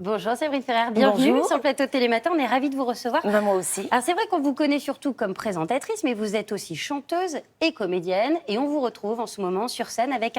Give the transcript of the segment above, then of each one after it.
Bonjour Séverine Ferrer, bienvenue Bonjour. sur le plateau de Télématin, on est ravis de vous recevoir. Moi aussi. Alors c'est vrai qu'on vous connaît surtout comme présentatrice, mais vous êtes aussi chanteuse et comédienne, et on vous retrouve en ce moment sur scène avec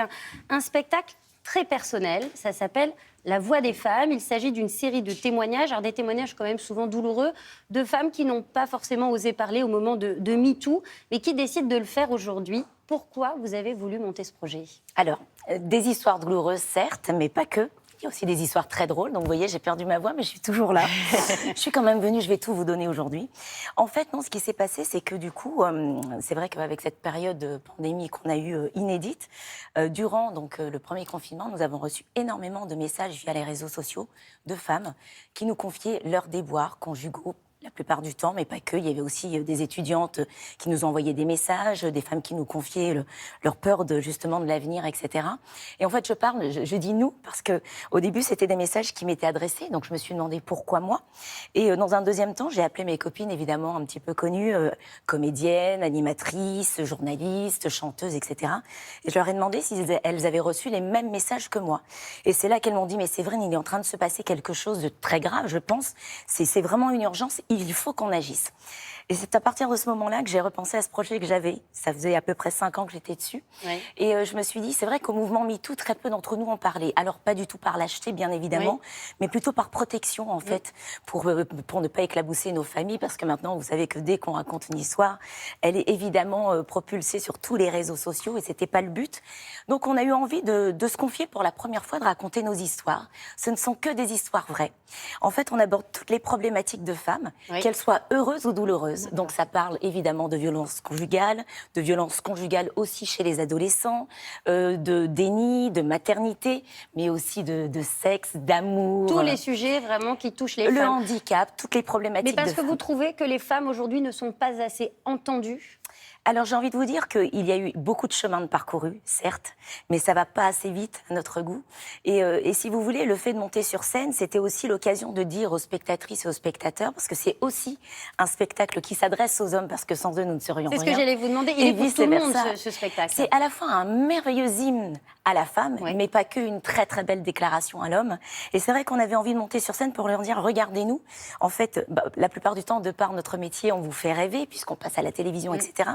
un spectacle très personnel, ça s'appelle La Voix des femmes. Il s'agit d'une série de témoignages, alors des témoignages quand même souvent douloureux, de femmes qui n'ont pas forcément osé parler au moment de MeToo, mais qui décident de le faire aujourd'hui. Pourquoi vous avez voulu monter ce projet ? Alors, des histoires douloureuses, certes, mais pas que. Il y a aussi des histoires très drôles. Donc, vous voyez, j'ai perdu ma voix, mais je suis toujours là. Je suis quand même venue, je vais tout vous donner aujourd'hui. En fait, non, ce qui s'est passé, c'est que du coup, c'est vrai qu'avec cette période de pandémie qu'on a eue inédite, durant le premier confinement, nous avons reçu énormément de messages via les réseaux sociaux de femmes qui nous confiaient leurs déboires conjugaux, la plupart du temps, mais pas que. Il y avait aussi des étudiantes qui nous envoyaient des messages, des femmes qui nous confiaient leur peur justement de l'avenir, etc. Et en fait, je dis nous, parce que au début, c'était des messages qui m'étaient adressés, donc je me suis demandé pourquoi moi. Et dans un deuxième temps, j'ai appelé mes copines, évidemment, un petit peu connues, comédiennes, animatrices, journalistes, chanteuses, etc. Et je leur ai demandé si elles avaient reçu les mêmes messages que moi. Et c'est là qu'elles m'ont dit, mais Séverine, il est en train de se passer quelque chose de très grave, je pense. C'est vraiment une urgence. Il faut qu'on agisse. Et c'est à partir de ce moment-là que j'ai repensé à ce projet que j'avais. Ça faisait à peu près 5 ans que j'étais dessus. Oui. Et je me suis dit, c'est vrai qu'au mouvement MeToo, très peu d'entre nous en parlaient. Alors, pas du tout par lâcheté, bien évidemment, oui, mais plutôt par protection, en fait, pour ne pas éclabousser nos familles. Parce que maintenant, vous savez que dès qu'on raconte une histoire, elle est évidemment propulsée sur tous les réseaux sociaux et c'était pas le but. Donc, on a eu envie de se confier pour la première fois, de raconter nos histoires. Ce ne sont que des histoires vraies. En fait, on aborde toutes les problématiques de femmes, oui, qu'elles soient heureuses ou douloureuses. Donc ça parle évidemment de violences conjugales aussi chez les adolescents, de déni, de maternité, mais aussi de sexe, d'amour. Tous les sujets vraiment qui touchent les femmes. Le handicap, toutes les problématiques de femmes. Mais parce que vous trouvez que les femmes aujourd'hui ne sont pas assez entendues ? Alors j'ai envie de vous dire qu'il y a eu beaucoup de chemin de parcouru, certes, mais ça va pas assez vite à notre goût. Et si vous voulez, le fait de monter sur scène, c'était aussi l'occasion de dire aux spectatrices et aux spectateurs, parce que c'est aussi un spectacle qui s'adresse aux hommes, parce que sans eux, nous ne serions rien. C'est ce que j'allais vous demander. Il est pour tout le monde, ce spectacle. C'est à la fois un merveilleux hymne à la femme, oui, mais pas qu'une très très belle déclaration à l'homme. Et c'est vrai qu'on avait envie de monter sur scène pour leur dire, regardez-nous. En fait, la plupart du temps, de par notre métier, on vous fait rêver, puisqu'on passe à la télévision, etc.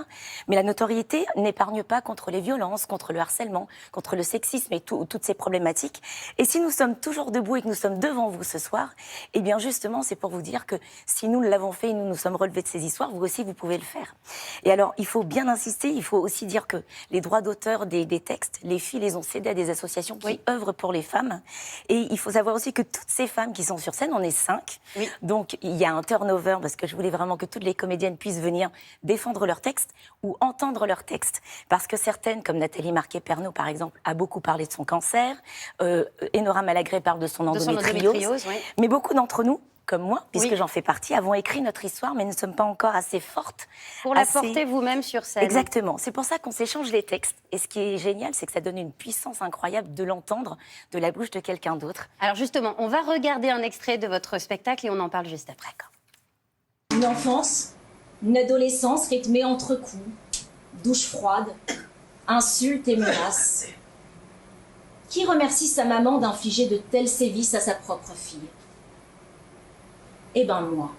Mais la notoriété n'épargne pas contre les violences, contre le harcèlement, contre le sexisme et toutes ces problématiques. Et si nous sommes toujours debout et que nous sommes devant vous ce soir, eh bien justement, c'est pour vous dire que si nous l'avons fait et nous nous sommes relevés de ces histoires, vous aussi, vous pouvez le faire. Et alors, il faut bien insister, il faut aussi dire que les droits d'auteur des textes, les filles les ont cédés à des associations qui, oui, œuvrent pour les femmes. Et il faut savoir aussi que toutes ces femmes qui sont sur scène, on est 5. Oui. Donc, il y a un turnover, parce que je voulais vraiment que toutes les comédiennes puissent venir défendre leurs textes ou entendre leurs textes. Parce que certaines, comme Nathalie Marquet-Pernot, par exemple, a beaucoup parlé de son cancer. Enora Malagré parle de son endométriose. Oui. Mais beaucoup d'entre nous, comme moi, puisque, oui, j'en fais partie, avons écrit notre histoire, mais ne sommes pas encore assez fortes. Pour la porter vous-même sur scène. Exactement. C'est pour ça qu'on s'échange les textes. Et ce qui est génial, c'est que ça donne une puissance incroyable de l'entendre de la bouche de quelqu'un d'autre. Alors justement, on va regarder un extrait de votre spectacle et on en parle juste après. Une enfance, une adolescence rythmée entre coups, douche froide, insultes et menaces. Qui remercie sa maman d'infliger de tels sévices à sa propre fille ? Eh ben moi.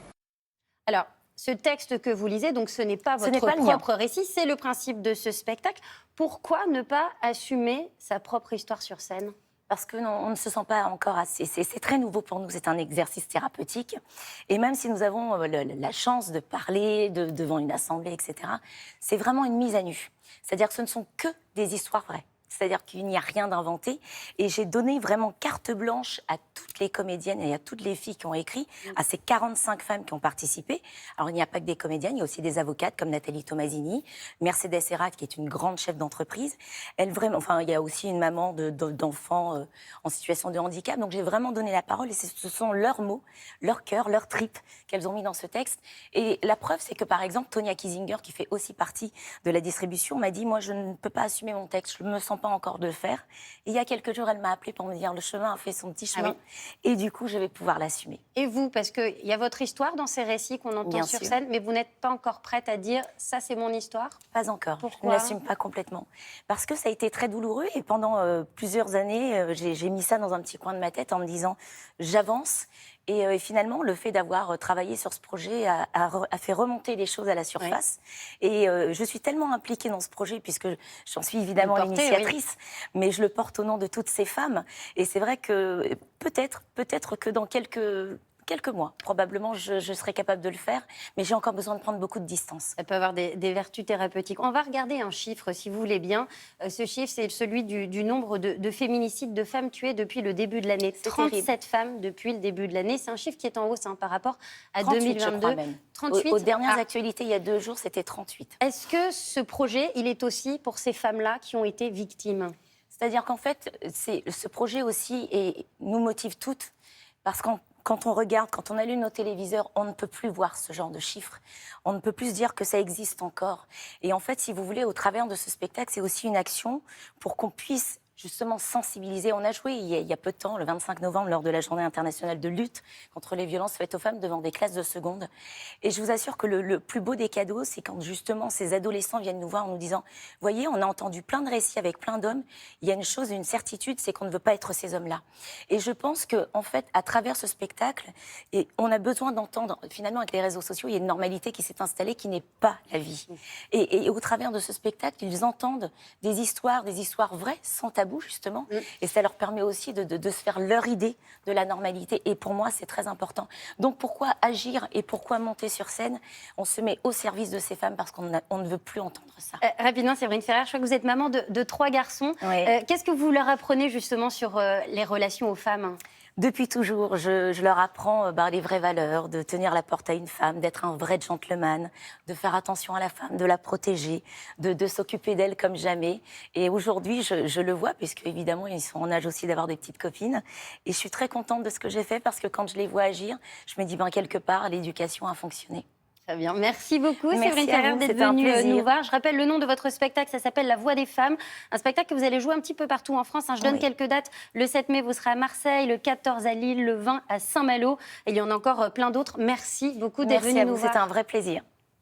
Alors, ce texte que vous lisez, donc ce n'est pas votre propre récit, c'est le principe de ce spectacle. Pourquoi ne pas assumer sa propre histoire sur scène ? Parce qu'on ne se sent pas encore assez. C'est très nouveau pour nous, c'est un exercice thérapeutique. Et même si nous avons la chance de parler devant une assemblée, etc., c'est vraiment une mise à nu. C'est-à-dire que ce ne sont que des histoires vraies. C'est-à-dire qu'il n'y a rien d'inventé. Et j'ai donné vraiment carte blanche à toutes les comédiennes et à toutes les filles qui ont écrit, à ces 45 femmes qui ont participé. Alors, il n'y a pas que des comédiennes, il y a aussi des avocates comme Nathalie Tomasini, Mercedes Erat, qui est une grande chef d'entreprise. Elle, vraiment, enfin, il y a aussi une maman d'enfants en situation de handicap. Donc, j'ai vraiment donné la parole et ce sont leurs mots, leur cœur, leurs tripes qu'elles ont mis dans ce texte. Et la preuve, c'est que, par exemple, Tonia Kiesinger, qui fait aussi partie de la distribution, m'a dit, moi, je ne peux pas assumer mon texte, je me sens pas encore de le faire. Et il y a quelques jours, elle m'a appelée pour me dire le chemin a fait son petit chemin. Et du coup, je vais pouvoir l'assumer. Et vous, parce qu'il y a votre histoire dans ces récits qu'on entend Bien sur sûr. scène, mais vous n'êtes pas encore prête à dire « ça, c'est mon histoire ». Pas encore. Pourquoi ? Je ne l'assume pas complètement. Parce que ça a été très douloureux et pendant plusieurs années, j'ai mis ça dans un petit coin de ma tête en me disant j'avance. Et finalement, le fait d'avoir travaillé sur ce projet a fait remonter les choses à la surface. Oui. Et je suis tellement impliquée dans ce projet, puisque j'en suis évidemment l'initiatrice, mais je le porte au nom de toutes ces femmes. Et c'est vrai que peut-être que dans quelques mois, probablement, je serai capable de le faire, mais j'ai encore besoin de prendre beaucoup de distance. Ça peut avoir des vertus thérapeutiques. On va regarder un chiffre, si vous voulez bien. Ce chiffre, c'est celui du nombre de féminicides de femmes tuées depuis le début de l'année. 37 terrible. Femmes depuis le début de l'année. C'est un chiffre qui est en hausse par rapport à 38, 2022. Je crois même. 38. Aux dernières actualités, il y a 2 jours, c'était 38. Est-ce que ce projet, il est aussi pour ces femmes-là qui ont été victimes ? C'est-à-dire qu'en fait, ce projet aussi nous motive toutes, parce quand on regarde, quand on allume nos téléviseurs, on ne peut plus voir ce genre de chiffres. On ne peut plus se dire que ça existe encore. Et en fait, si vous voulez, au travers de ce spectacle, c'est aussi une action pour qu'on puisse justement sensibiliser. On a joué il y a peu de temps, le 25 novembre, lors de la journée internationale de lutte contre les violences faites aux femmes devant des classes de seconde. Et je vous assure que le plus beau des cadeaux, c'est quand justement ces adolescents viennent nous voir en nous disant « Voyez, on a entendu plein de récits avec plein d'hommes. Il y a une chose, une certitude, c'est qu'on ne veut pas être ces hommes-là. » Et je pense qu'en fait, à travers ce spectacle, on a besoin d'entendre, finalement avec les réseaux sociaux, il y a une normalité qui s'est installée qui n'est pas la vie. Et au travers de ce spectacle, ils entendent des histoires vraies, sans tabou, justement, et ça leur permet aussi de se faire leur idée de la normalité, et pour moi c'est très important. Donc pourquoi agir et pourquoi monter sur scène? On se met au service de ces femmes parce qu'on ne veut plus entendre ça. Rapidement, Séverine Ferrer, je crois que vous êtes maman de 3 garçons. Oui. Qu'est-ce que vous leur apprenez justement sur les relations aux femmes ? Depuis toujours, je leur apprends les vraies valeurs, de tenir la porte à une femme, d'être un vrai gentleman, de faire attention à la femme, de la protéger, de s'occuper d'elle comme jamais. Et aujourd'hui, je le vois, puisque évidemment, ils sont en âge aussi d'avoir des petites copines. Et je suis très contente de ce que j'ai fait, parce que quand je les vois agir, je me dis, quelque part, l'éducation a fonctionné. Très bien. Merci beaucoup, Séverine Merci Ferrer, d'être venue nous voir. Je rappelle le nom de votre spectacle, ça s'appelle La Voix des femmes. Un spectacle que vous allez jouer un petit peu partout en France. Je donne quelques dates. Le 7 mai, vous serez à Marseille, le 14 à Lille, le 20 à Saint-Malo. Et il y en a encore plein d'autres. Merci beaucoup d'être venue nous voir. C'était un vrai plaisir.